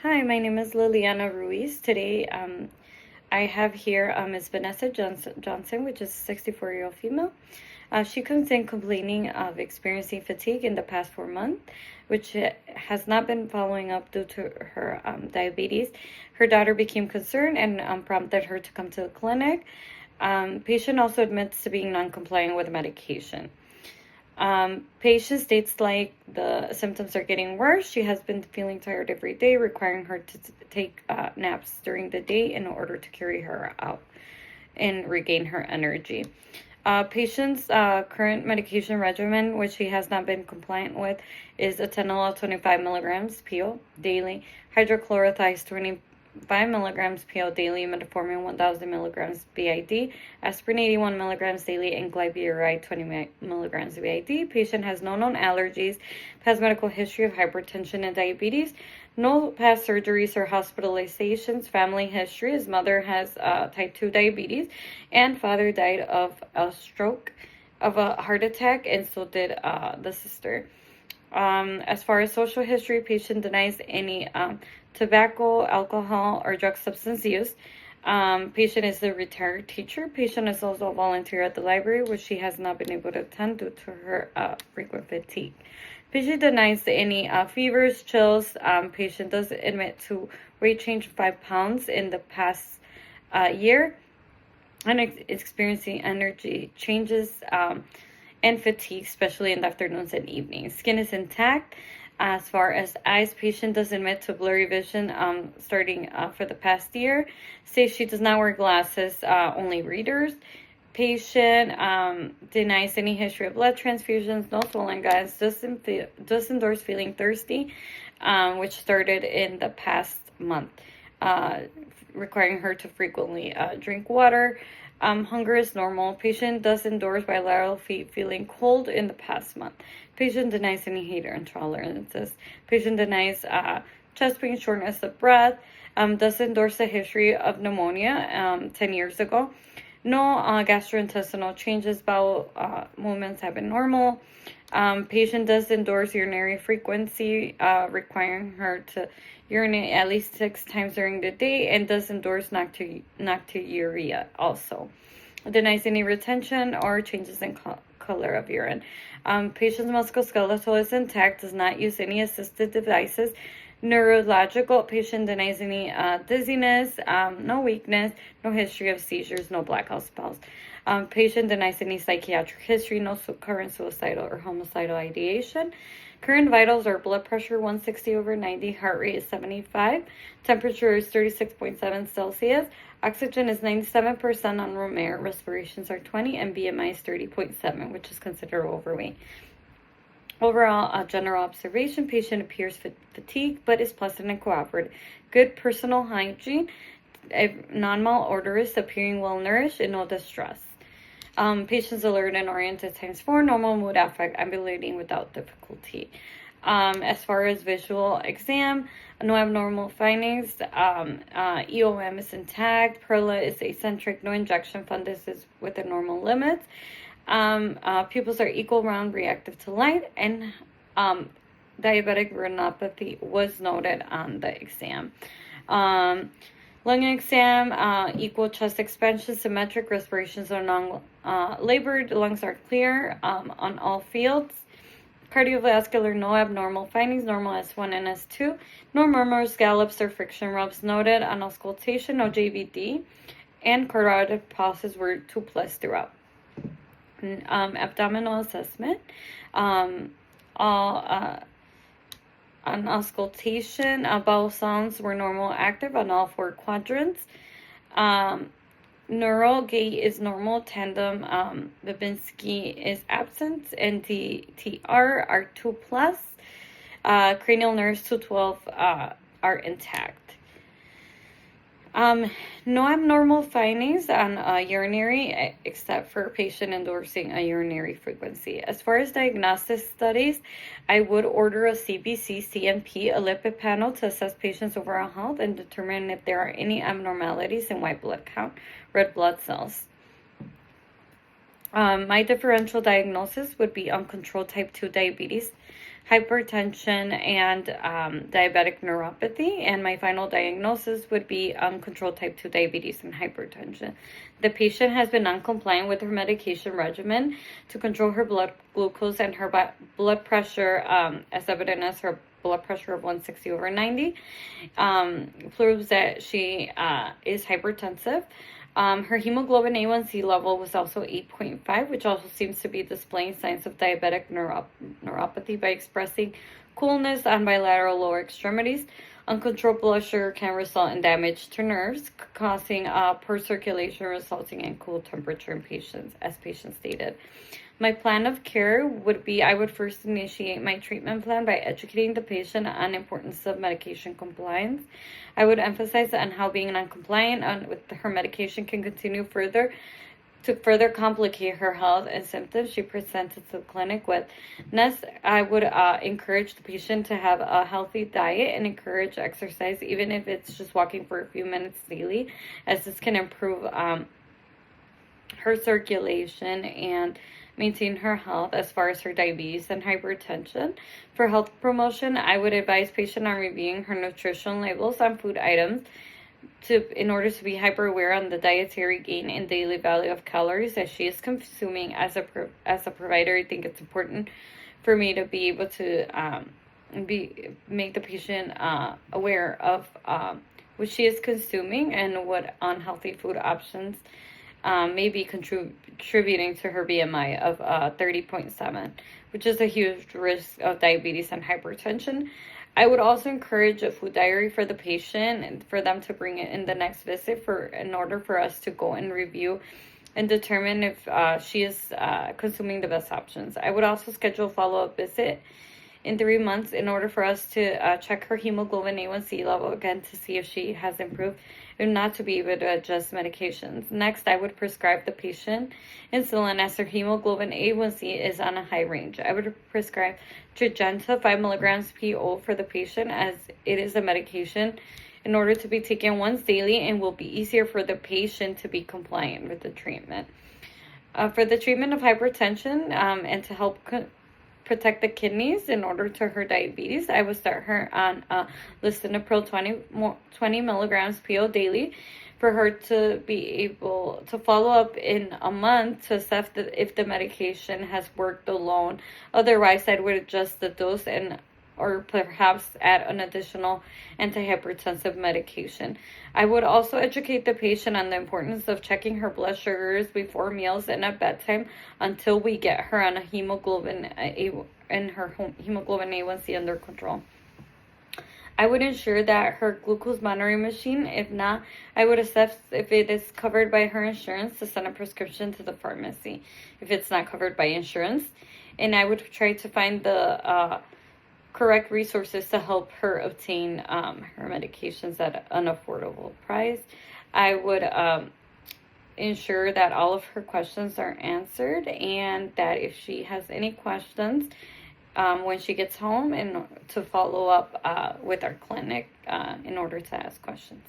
Hi, my name is Liliana Ruiz. Today, I have here Ms. Vanessa Johnson, which is a 64-year-old female. She comes in complaining of experiencing fatigue in the past 4 months, which has not been following up due to her diabetes. Her daughter became concerned and prompted her to come to the clinic. Patient also admits to being non-compliant with medication. Patient states like the symptoms are getting worse. She has been feeling tired every day, requiring her to take naps during the day in order to carry her out and regain her energy. Patient's current medication regimen, which she has not been compliant with, is atenolol 25 milligrams PO daily, hydrochlorothiazide 25 milligrams PO daily, metformin 1000 milligrams BID, aspirin 81 milligrams daily, and glyburide 20 milligrams BID. Patient has no known allergies, has medical history of hypertension and diabetes, no past surgeries or hospitalizations, family history. His mother has type 2 diabetes, and father died of a stroke, of a heart attack, and so did the sister. As far as social history, patient denies any tobacco, alcohol, or drug substance use. Patient is a retired teacher. Patient is also a volunteer at the library, which she has not been able to attend due to her frequent fatigue. Patient denies any fevers, chills. Patient does admit to weight change of 5 pounds in the past year and experiencing energy changes and fatigue, especially in the afternoons and evenings. Skin is intact. As far as eyes, patient does admit to blurry vision starting for the past year. Says she does not wear glasses, only readers. Patient denies any history of blood transfusions, no swollen guts, does endorse feeling thirsty, which started in the past month, requiring her to frequently drink water. Hunger is normal. Patient does endorse bilateral feet feeling cold in the past month. Patient denies any heat or intolerances. Patient denies chest pain, shortness of breath. Does endorse a history of pneumonia 10 years ago. No gastrointestinal changes. Bowel movements have been normal. Patient does endorse urinary frequency, requiring her to urinate at least 6 times during the day, and does endorse nocturia also. Denies any retention or changes in color of urine. Patient's musculoskeletal is intact, does not use any assisted devices. Neurological, patient denies any dizziness, no weakness, no history of seizures, no blackout spells. Patient denies any psychiatric history, no current suicidal or homicidal ideation. Current vitals are blood pressure 160/90, heart rate is 75, temperature is 36.7 Celsius, oxygen is 97% on room air, respirations are 20, and BMI is 30.7, which is considered overweight. Overall, general observation, patient appears fatigued but is pleasant and cooperative. Good personal hygiene, non-malodorous, appearing well nourished, and no distress. Patient's alert and oriented ×4, normal mood affect, ambulating without difficulty. As far as visual exam, no abnormal findings. EOM is intact. Perla is eccentric. No injection fundus is within normal limits. Pupils are equal, round, reactive to light, and diabetic retinopathy was noted on the exam. Lung exam, equal chest expansion, symmetric, respirations are non-labored, lungs are clear on all fields. Cardiovascular, no abnormal findings, normal S1 and S2. No murmurs, scallops, or friction rubs noted on auscultation, no JVD, and carotid pulses were 2+ throughout. Abdominal assessment, on auscultation, bowel sounds were normal, active on all 4 quadrants. Neural gait is normal, tandem Babinski is absent, and TR are 2+. Cranial nerves 212 are intact. No abnormal findings on urinary, except for patient endorsing a urinary frequency. As far as diagnostic studies, I would order a CBC, CMP, a lipid panel to assess patients' overall health and determine if there are any abnormalities in white blood count, red blood cells. My differential diagnosis would be uncontrolled type 2 diabetes, hypertension, and diabetic neuropathy. And my final diagnosis would be uncontrolled type 2 diabetes and hypertension. The patient has been non-compliant with her medication regimen to control her blood glucose and her blood pressure, as evident as her blood pressure of 160/90, proves that she is hypertensive. Her hemoglobin A1C level was also 8.5, which also seems to be displaying signs of diabetic neuropathy by expressing coolness on bilateral lower extremities. Uncontrolled blood sugar can result in damage to nerves, causing poor circulation, resulting in cool temperature in patients, as patient stated. My plan of care would be I would first initiate my treatment plan by educating the patient on the importance of medication compliance. I would emphasize on how being non-compliant with her medication can continue to further complicate her health and symptoms she presented to the clinic with. Next, I would encourage the patient to have a healthy diet and encourage exercise, even if it's just walking for a few minutes daily, as this can improve her circulation and maintain her health as far as her diabetes and hypertension. For health promotion, I would advise patient on reviewing her nutrition labels on food items in order to be hyper aware on the dietary gain and daily value of calories that she is consuming. As a provider, I think it's important for me to be able to make the patient aware of what she is consuming and what unhealthy food options may be contributing to her BMI of 30.7, which is a huge risk of diabetes and hypertension. I would also encourage a food diary for the patient and for them to bring it in the next visit in order for us to go and review and determine if she is consuming the best options. I would also schedule a follow-up visit in 3 months in order for us to check her hemoglobin A1C level again to see if she has improved and not to be able to adjust medications. Next, I would prescribe the patient insulin as her hemoglobin A1C is on a high range. I would prescribe Tradjenta 5 milligrams PO for the patient, as it is a medication in order to be taken once daily and will be easier for the patient to be compliant with the treatment. For the treatment of hypertension and to help protect the kidneys in order to her diabetes, I would start her on lisinopril 20 milligrams PO daily for her to be able to follow up in a month to assess if the medication has worked alone. Otherwise, I would adjust the dose or perhaps add an additional antihypertensive medication. I would also educate the patient on the importance of checking her blood sugars before meals and at bedtime until we get her on a hemoglobin A1C under control. I would ensure that her glucose monitoring machine, if not, I would assess if it is covered by her insurance to send a prescription to the pharmacy if it's not covered by insurance. And I would try to find the correct resources to help her obtain her medications at an affordable price. I would ensure that all of her questions are answered, and that if she has any questions when she gets home, and to follow up with our clinic in order to ask questions.